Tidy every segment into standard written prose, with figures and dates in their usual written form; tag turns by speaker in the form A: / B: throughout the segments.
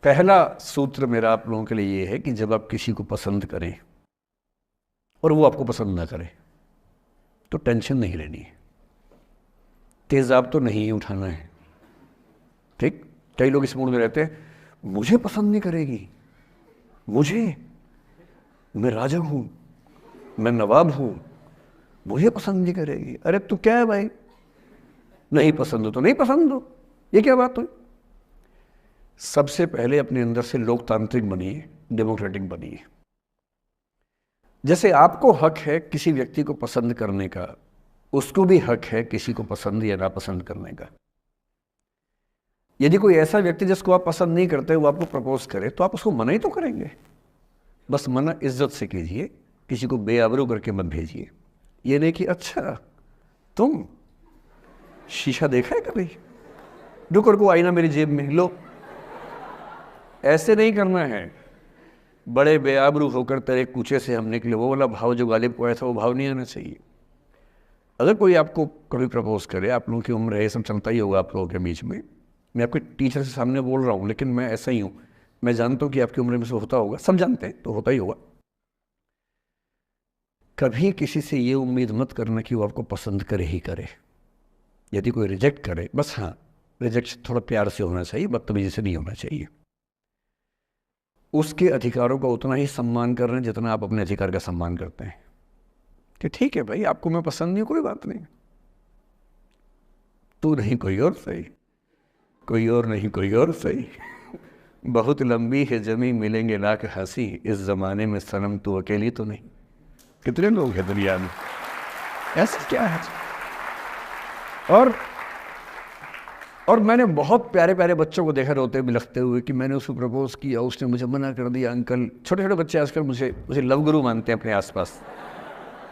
A: पहला सूत्र मेरा आप लोगों के लिए ये है कि जब आप किसी को पसंद करें और वो आपको पसंद ना करे तो टेंशन नहीं लेनी है, तेजाब तो नहीं ही उठाना है। ठीक, कई लोग इस मूड में रहते हैं, मुझे पसंद नहीं करेगी, मैं राजा हूं, मैं नवाब हूं, मुझे पसंद नहीं करेगी। अरे तू क्या है भाई, नहीं पसंद हो तो नहीं पसंद हो, ये क्या बात हुई? सबसे पहले अपने अंदर से लोकतांत्रिक बनिए, डेमोक्रेटिक बनिए। जैसे आपको हक है किसी व्यक्ति को पसंद करने का, उसको भी हक है किसी को पसंद या नापसंद करने का। यदि कोई ऐसा व्यक्ति जिसको आप पसंद नहीं करते वो आपको प्रपोज करे तो आप उसको मना ही तो करेंगे। बस मना इज्जत से कीजिए, किसी को बेआबरू करके मत भेजिए। ये नहीं कि अच्छा तुम शीशा देखा है कभी, रुको आईना मेरी जेब में लो, ऐसे नहीं करना है। बड़े बेआबरू होकर तेरे कूचे से हम निकले, वो वाला भाव जो गालिब को आया था वो भाव नहीं आना चाहिए। अगर कोई आपको कभी प्रपोज करे, आप लोगों की उम्र है, ये सब चलता ही होगा आप लोगों के बीच में, मैं आपके टीचर से सामने बोल रहा हूँ लेकिन मैं ऐसा ही हूँ, मैं जानता हूँ कि आपकी उम्र में से होता होगा, सब जानते हैं तो होता ही होगा। कभी किसी से ये उम्मीद मत करना कि वो आपको पसंद करे ही करे। यदि कोई रिजेक्ट करे, बस हाँ रिजेक्ट थोड़ा प्यार से होना चाहिए, बदतमीजी से नहीं होना चाहिए। उसके अधिकारों का उतना ही सम्मान कर रहे हैं जितना आप अपने अधिकार का सम्मान करते हैं कि ठीक है भाई आपको मैं पसंद नहीं, कोई बात नहीं, तू नहीं कोई और सही, कोई और नहीं कोई और सही, बहुत लंबी है जमी मिलेंगे लाख हंसी, इस जमाने में सनम तू अकेली तो नहीं। कितने लोग हैं दुनिया में, ऐसा क्या है? और मैंने बहुत प्यारे प्यारे बच्चों को देखा रोते बिलखते हुए कि मैंने उसको प्रपोज किया, उसने मुझे मना कर दिया। अंकल, छोटे छोटे बच्चे आजकल मुझे लव गुरु मानते हैं अपने आसपास,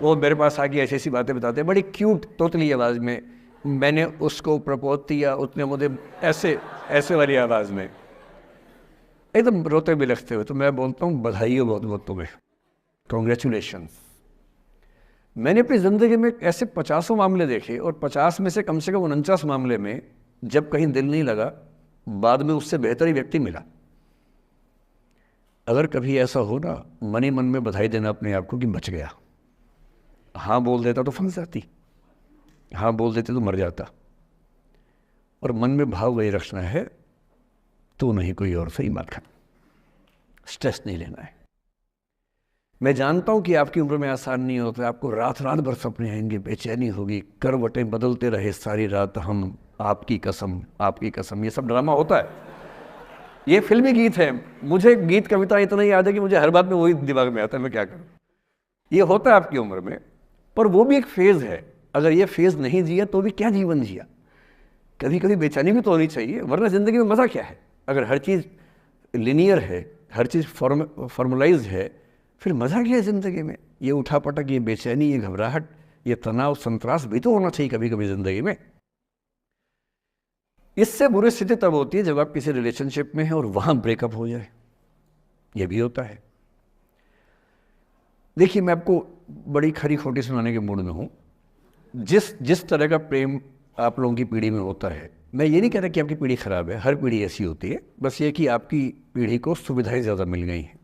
A: वो मेरे पास आके ऐसी ऐसी बातें बताते हैं बड़ी क्यूट तोतली आवाज़ में, मैंने उसको प्रपोज किया, उसने मुझे ऐसे वाली आवाज़ में एकदम रोते बिलखते हुए। तो मैं बोलता हूँ बधाई हो बहुत बहुत तुम्हें, कॉन्ग्रेचुलेशन। मैंने अपनी ज़िंदगी में ऐसे 50 मामले देखे और 50 में से कम 49 मामले में जब कहीं दिल नहीं लगा, बाद में उससे बेहतर ही व्यक्ति मिला। अगर कभी ऐसा हो ना, मन ही मन में बधाई देना अपने आप को कि बच गया। हाँ बोल देता तो फंस जाती, हाँ बोल देते तो मर जाता। और मन में भाव वही रखना है, तो नहीं कोई और सही बात है, स्ट्रेस नहीं लेना है। मैं जानता हूं कि आपकी उम्र में आसान नहीं होता, आपको रात रात भर सपने आएंगे, बेचैनी होगी, करवटें बदलते रहे सारी रात हम, आपकी कसम आपकी कसम, ये सब ड्रामा होता है, ये फिल्मी गीत है। मुझे गीत कविता इतना याद है कि मुझे हर बात में वही दिमाग में आता है, मैं क्या करूं। ये होता है आपकी उम्र में, पर वो भी एक फेज़ है। अगर ये फेज़ नहीं जिया तो भी क्या जीवन जिया। कभी कभी बेचैनी भी तो होनी चाहिए, वरना ज़िंदगी में मज़ा क्या है। अगर हर चीज़ लिनियर है, हर चीज़ फॉर्मलाइज है, फिर मज़ा क्या है ज़िंदगी में। ये उठापटक, ये बेचैनी, ये घबराहट, ये तनाव, संतरास भी तो होना चाहिए कभी कभी ज़िंदगी में। इससे बुरी स्थिति तब होती है जब आप किसी रिलेशनशिप में हैं और वहाँ ब्रेकअप हो जाए, ये भी होता है। देखिए, मैं आपको बड़ी खरी खोटी सुनाने के मूड में हूँ। जिस तरह का प्रेम आप लोगों की पीढ़ी में होता है, मैं ये नहीं कह रहा कि आपकी पीढ़ी ख़राब है, हर पीढ़ी ऐसी होती है, बस ये कि आपकी पीढ़ी को सुविधाएं ज़्यादा मिल गई हैं।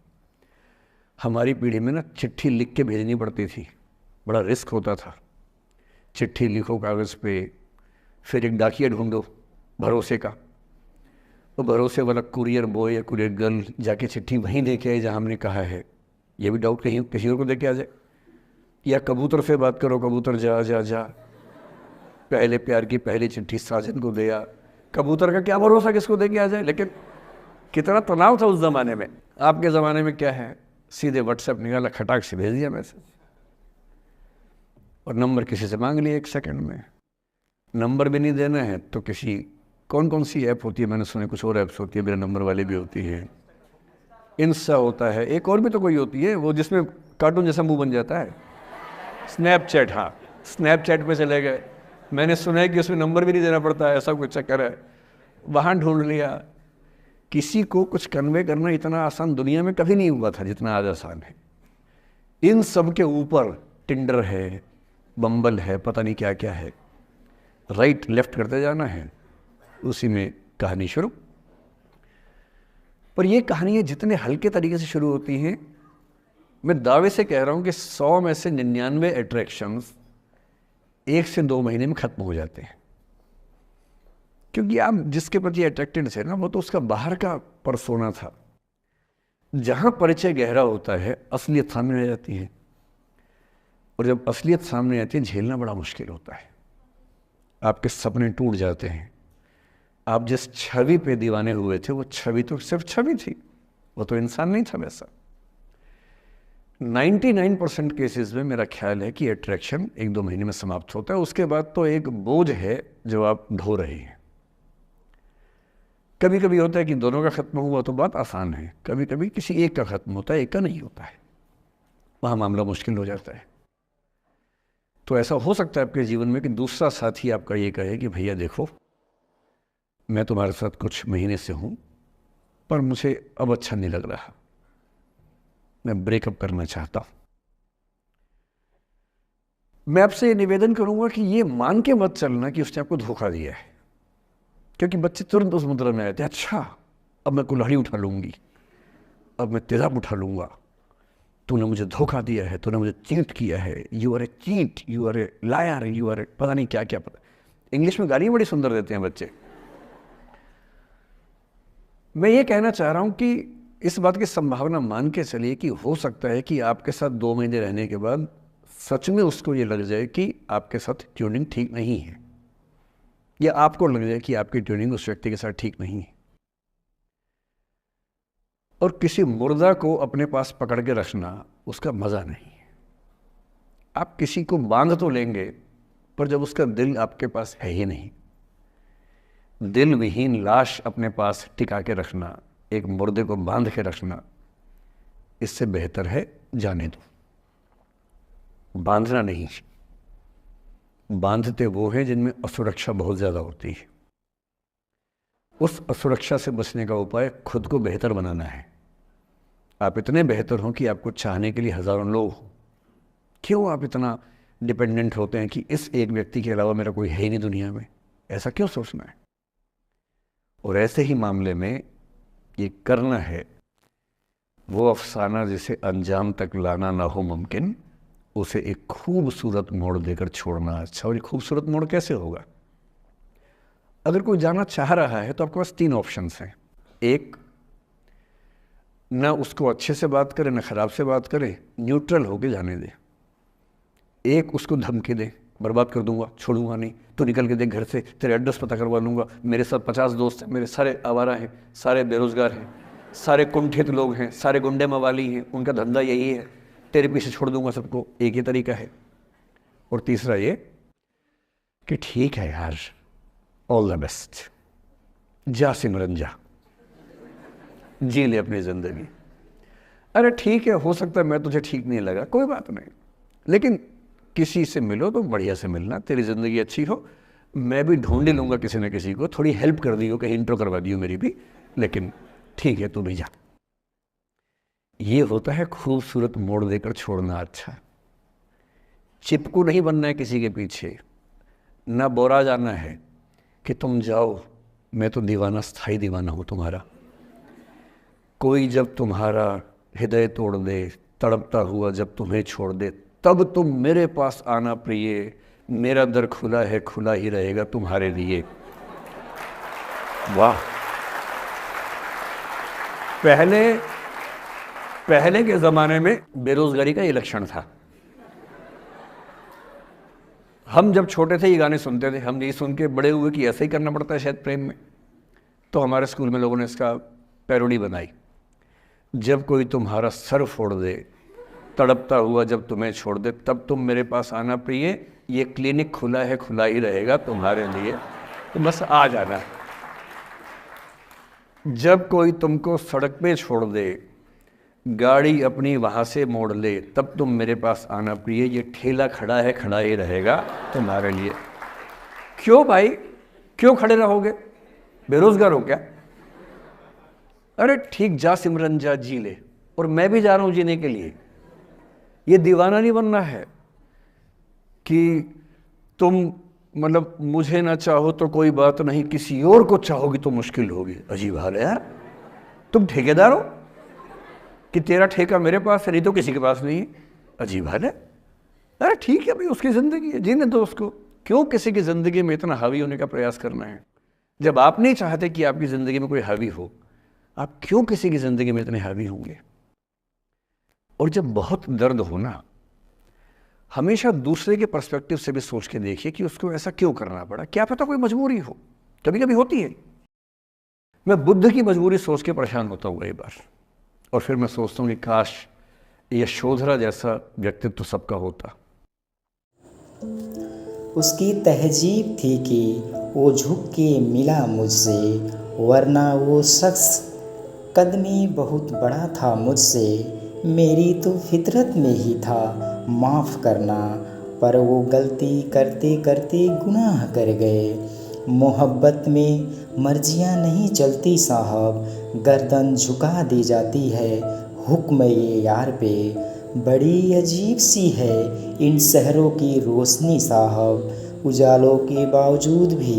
A: हमारी पीढ़ी में ना चिट्ठी लिख के भेजनी पड़ती थी, बड़ा रिस्क होता था। चिट्ठी लिखो कागज़ पे, फिर एक डाकिया ढूंढो भरोसे का, तो भरोसे वाला कुरियर बॉय या कुरियर गर्ल जाके चिट्ठी वहीं दे के आए जहाँ हमने कहा है। ये भी डाउट कहीं किसी और को दे के आ जाए। या कबूतर से बात करो, कबूतर जा जा जा, पहले प्यार की पहली चिट्ठी साजन को दिया। कबूतर का क्या भरोसा किसको दे के आ जाए। लेकिन कितना तनाव था उस ज़माने में। आपके ज़माने में क्या है, सीधे व्हाट्सएप निकाला, खटाक से भेज दिया मैसेज, और नंबर किसी से मांग लिया 1 सेकंड में। नंबर भी नहीं देना है तो किसी, कौन कौन सी ऐप होती है, मैंने सुना कुछ और ऐप्स होती है, मेरा नंबर वाली भी होती है, इंस्टा होता है, एक और भी तो कोई होती है वो जिसमें कार्टून जैसा मुंह बन जाता है, स्नैपचैट। हाँ, स्नैपचैट पे चले गए, मैंने सुना है कि उसमें नंबर भी नहीं देना पड़ता है, ऐसा कुछ चक्कर है। वहाँ ढूंढ लिया। किसी को कुछ कन्वे करना इतना आसान दुनिया में कभी नहीं हुआ था जितना आज आसान है। इन सब के ऊपर टिंडर है, बम्बल है, पता नहीं क्या क्या है, राइट लेफ्ट करते जाना है, उसी में कहानी शुरू। पर ये कहानियाँ जितने हल्के तरीके से शुरू होती हैं, मैं दावे से कह रहा हूँ कि 100 में से 99 अट्रैक्शंस 1 से 2 महीने में ख़त्म हो जाते हैं। क्योंकि आप जिसके प्रति अट्रैक्टेड थे ना, वो तो उसका बाहर का परसोना था। जहाँ परिचय गहरा होता है, असलियत सामने आ जाती है, और जब असलियत सामने आती है, झेलना बड़ा मुश्किल होता है। आपके सपने टूट जाते हैं। आप जिस छवि पे दीवाने हुए थे, वो छवि तो सिर्फ छवि थी, वो तो इंसान नहीं था वैसा। 99% केसेस में मेरा ख्याल है कि अट्रैक्शन 1-2 महीने में समाप्त होता है। उसके बाद तो एक बोझ है जो आप ढो रहे हैं। कभी कभी होता है कि दोनों का खत्म हुआ तो बात आसान है, कभी कभी किसी एक का खत्म होता है, एक का नहीं होता है, वहाँ मामला मुश्किल हो जाता है। तो ऐसा हो सकता है आपके जीवन में कि दूसरा साथी आपका ये कहे कि भैया देखो, मैं तुम्हारे साथ कुछ महीने से हूँ, पर मुझे अब अच्छा नहीं लग रहा, मैं ब्रेकअप करना चाहता हूँ। मैं आपसे ये निवेदन करूँगा कि ये मान के मत चलना कि उसने आपको धोखा दिया है, क्योंकि बच्चे तुरंत उस मुद्रा में आते हैं, अच्छा अब मैं कुल्हाड़ी उठा लूँगी, अब मैं तेजाब उठा लूँगा, तूने मुझे धोखा दिया है, तूने मुझे चीट किया है, you are a cheat, you are a liar, you are a पता नहीं क्या क्या। पता, इंग्लिश में गालियाँ बड़ी सुंदर देते हैं बच्चे। मैं ये कहना चाह रहा हूँ कि इस बात की संभावना मान के चलिए कि हो सकता है कि आपके साथ 2 महीने रहने के बाद सच में उसको ये लग जाए कि आपके साथ ट्यूनिंग ठीक नहीं है, या आपको लग जाए कि आपकी ट्यूनिंग उस व्यक्ति के साथ ठीक नहीं है। और किसी मुर्दा को अपने पास पकड़ के रखना उसका मज़ा नहीं है। आप किसी को बांध तो लेंगे, पर जब उसका दिल आपके पास है ही नहीं, दिल विहीन लाश अपने पास टिका के रखना, एक मुर्दे को बांध के रखना, इससे बेहतर है जाने दो। बांधना नहीं, बांधते वो हैं जिनमें असुरक्षा बहुत ज़्यादा होती है। उस असुरक्षा से बचने का उपाय खुद को बेहतर बनाना है। आप इतने बेहतर हों कि आपको चाहने के लिए हज़ारों लोग हों। क्यों आप इतना डिपेंडेंट होते हैं कि इस एक व्यक्ति के अलावा मेरा कोई है ही नहीं दुनिया में? ऐसा क्यों सोचना है? और ऐसे ही मामले में ये करना है वो अफसाना जिसे अंजाम तक लाना ना हो मुमकिन, उसे एक खूबसूरत मोड़ देकर छोड़ना अच्छा। और ये खूबसूरत मोड़ कैसे होगा? अगर कोई जाना चाह रहा है तो आपके पास 3 ऑप्शंस हैं। एक, ना उसको अच्छे से बात करे, ना ख़राब से बात करे, न्यूट्रल होके जाने दे। एक, उसको धमकी दे, बर्बाद कर दूंगा, छोड़ूंगा नहीं, तो निकल के देख घर से, तेरे एड्रेस पता करवा लूँगा, मेरे साथ 50 दोस्त हैं, मेरे सारे आवारा हैं, सारे बेरोज़गार हैं, सारे कुंठित लोग हैं, सारे गुंडे मवाली हैं, उनका धंधा यही है, तेरे पीछे छोड़ दूंगा सबको। एक ये तरीका है। और तीसरा ये कि ठीक है यार, ऑल द बेस्ट, जा सिमरन जा, जी ले अपनी ज़िंदगी। अरे ठीक है, हो सकता है मैं तुझे ठीक नहीं लगा, कोई बात नहीं, लेकिन किसी से मिलो तो बढ़िया से मिलना, तेरी ज़िंदगी अच्छी हो। मैं भी ढूंढ ही लूँगा किसी न किसी को, थोड़ी हेल्प कर दी हो, कहीं इंट्रो करवा दी हो मेरी भी, लेकिन ठीक है तू भी जा। ये होता है खूबसूरत मोड़ देकर छोड़ना अच्छा। चिपकू नहीं बनना है किसी के पीछे, ना बोरा जाना है कि तुम जाओ, मैं तो दीवाना, स्थायी दीवाना हूँ तुम्हारा। कोई जब तुम्हारा हृदय तोड़ दे, तड़पता हुआ जब तुम्हें छोड़ दे, तब तुम मेरे पास आना प्रिय, मेरा दर खुला है, खुला ही रहेगा तुम्हारे लिए। वाह! पहले के ज़माने में बेरोज़गारी का ये लक्षण था। हम जब छोटे थे ये गाने सुनते थे, हम ये सुन के बड़े हुए कि ऐसा ही करना पड़ता है शायद प्रेम में। तो हमारे स्कूल में लोगों ने इसका पैरोडी बनाई, जब कोई तुम्हारा सर फोड़ दे, तड़पता हुआ जब तुम्हें छोड़ दे, तब तुम मेरे पास आना प्रिय, ये क्लिनिक खुला है, खुला ही रहेगा तुम्हारे लिए, तो बस आ जाना। जब कोई तुमको सड़क पे छोड़ दे, गाड़ी अपनी वहाँ से मोड़ ले, तब तुम मेरे पास आना प्रिय, ये ठेला खड़ा है, खड़ा ही रहेगा तुम्हारे लिए। क्यों भाई, क्यों खड़े रहोगे? बेरोजगार हो क्या? अरे ठीक, जा सिमरन जा, जी ले, और मैं भी जा रहा हूँ जीने के लिए। ये दीवाना नहीं बनना है कि तुम मतलब मुझे ना चाहो तो कोई बात नहीं, किसी और को चाहोगी तो मुश्किल होगी। अजीब हाल है यार। तुम ठेकेदार हो कि तेरा ठेका मेरे पास है, नहीं तो किसी के पास नहीं है। अजीब हाल है। अरे ठीक है भाई, उसकी ज़िंदगी है, जीने दो उसको। क्यों किसी की ज़िंदगी में इतना हावी होने का प्रयास करना है? जब आप नहीं चाहते कि आपकी ज़िंदगी में कोई हावी हो, आप क्यों किसी की ज़िंदगी में इतने हावी होंगे? और जब बहुत दर्द हो ना, हमेशा दूसरे के पर्सपेक्टिव से भी सोच के देखिए कि उसको ऐसा क्यों करना पड़ा। क्या पता कोई मजबूरी हो, कभी कभी होती है। मैं बुद्ध की मजबूरी सोच के परेशान होता हूँ कई बार, और फिर मैं सोचता हूँ कि काश यशोधरा जैसा व्यक्तित्व सबका होता।
B: उसकी तहजीब थी कि वो झुक के मिला मुझसे, वरना वो शख्स कद में बहुत बड़ा था मुझसे। मेरी तो फितरत में ही था माफ़ करना, पर वो गलती करते करते गुनाह कर गए। मोहब्बत में मर्जियाँ नहीं चलती साहब, गर्दन झुका दी जाती है हुक्म ये यार पे। बड़ी अजीब सी है इन शहरों की रोशनी साहब, उजालों के बावजूद भी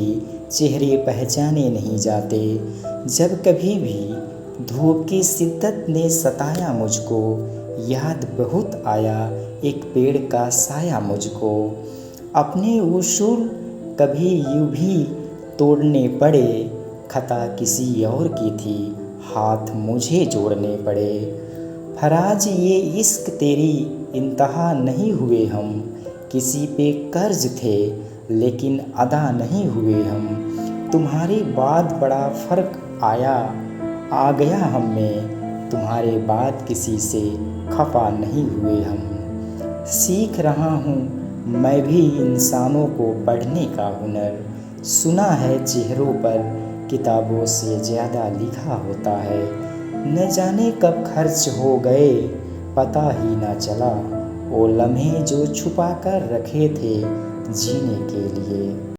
B: चेहरे पहचाने नहीं जाते। जब कभी भी धूप की शिद्दत ने सताया मुझको, याद बहुत आया एक पेड़ का साया मुझको। अपने उसूल कभी यूं भी तोड़ने पड़े, खता किसी और की थी हाथ मुझे जोड़ने पड़े। फराज ये इश्क तेरी इंतहा नहीं हुए हम, किसी पे कर्ज थे लेकिन अदा नहीं हुए हम। तुम्हारे बाद बड़ा फ़र्क आ गया हम में, तुम्हारे बाद किसी से खफा नहीं हुए हम। सीख रहा हूँ मैं भी इंसानों को पढ़ने का हुनर, सुना है चेहरों पर किताबों से ज़्यादा लिखा होता है। न जाने कब खर्च हो गए पता ही ना चला, वो लम्हे जो छुपा कर रखे थे जीने के लिए।